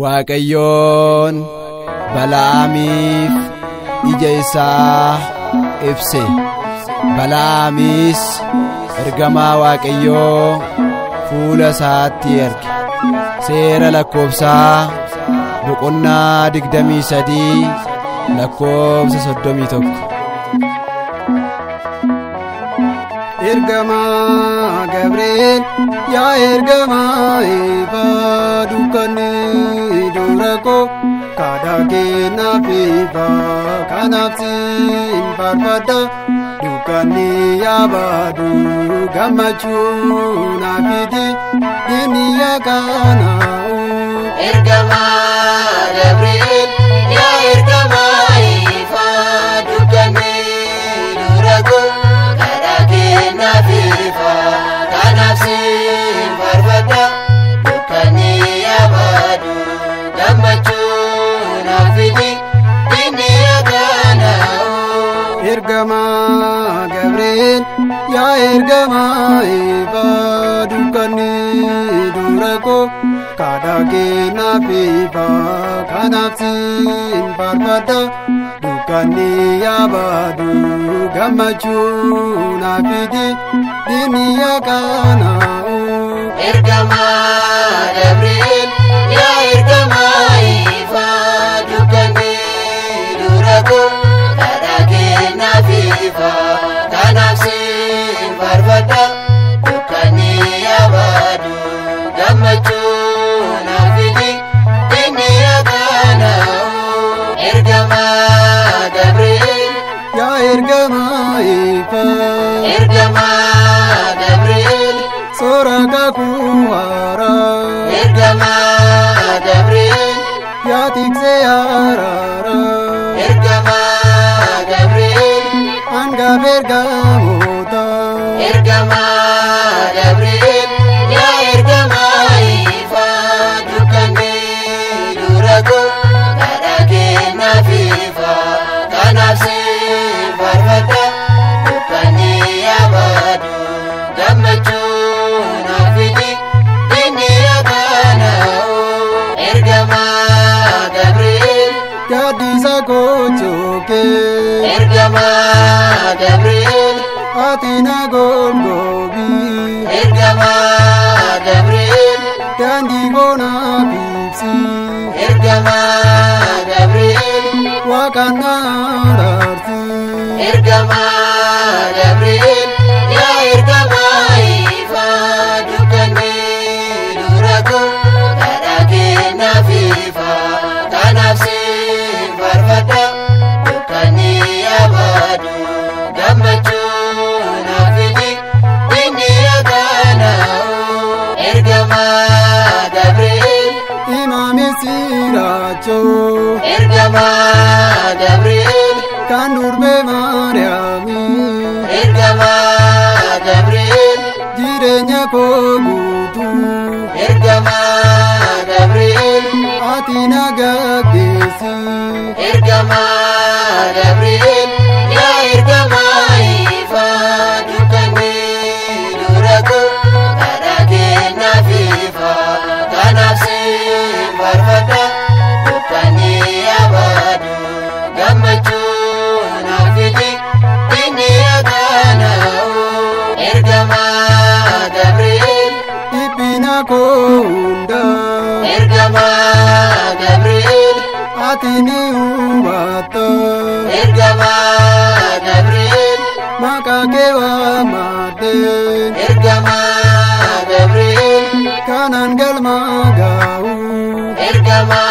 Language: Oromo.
Waaqayyoon Bala'aamiif ija isaa ibse. Bala'aamis ergamaa Waaqayyoo fuula isaatti erge. Seera lakkoobsaa boqonnaa 23 lakkoobsa 31. Ergamaa Gabriel yaa ergamaa ifa dukkanni dura koo kadhaa kennaaf ifa kanaaf siin faarfadha dukkanni yaabadu gammachuu naaf fidi diinni yaakanaa'u. Ergamaa Gabriel yaa ergamaa ifa dukkanni dura koo Nafifa kanafsin farfada dukani abadu gamachuna fidi dini agana. Ergamaa Gabriel yaa ergamaa ifa dukani dura koo kadhaa kennaaf ifa kanafsin farfada dukani abadu gamachuna fidi dini yaakanaa'u. Ergamaa Gabriel yaa ergamaa ifa dukkanni dura koo kadhaa kennaaf ifa kanaaf siin faarfadha dukkanni abadu gammachuuna fidi dini yaakanaa'u. Ergamaa Gabriel yaa ergamaa ifa. Ergamaa Gabriel soora kakuu haaraa. Ergamaa Gabriel yaa tiksee araara. Ergamaa Gabriel hangaaf ergamoota. Ergamaa Gabriel yaa ergamaa ifa dukkanni dura koo kadhaa kennaaf ifa kanaaf siin faarfadha dukkanni abadu gammachuuna fidi dini yaakanaa'u. Ergamaa Gabriel gaaddisa gochookee. Ergamaa Gabriel ati na golgoobii. Ergamaa Gabriel daandii koo naaf ibsi. Ergamaa Gabriel waaqaan na araarsi. Ergamaa Gabriel yaa ergamaa ifa dukkanni dura koo kadhaa kennaaf ifa kanaaf siin faarfadha dukkanni abadu gammachuuna fidi dini yaakanaa'u. Ergamaa Gabriel imaami siraachoo. Ergamaa Gabriel kan durbee Maariyaamii. Ergamaa Gabriel jireenya koo guutuu. Ergamaa Gabriel ati na gaggeessi. Ergamaa Gabriel yaa ergamaa ifa dukkanni dura koo kadhaa kennaaf ifa kanaaf siin faarfadha dukkanni abadu gammachuuna fidi dini yaakanaa'u. Ergamaa Gabriel dhiphina koo hundaa. Ergamaa Gabriel ati ni hubatta. Ergamaa Gabriel maqaa kee waammadhee. Ergamaa Gabriel kanan galma gaa'u. Ergamaa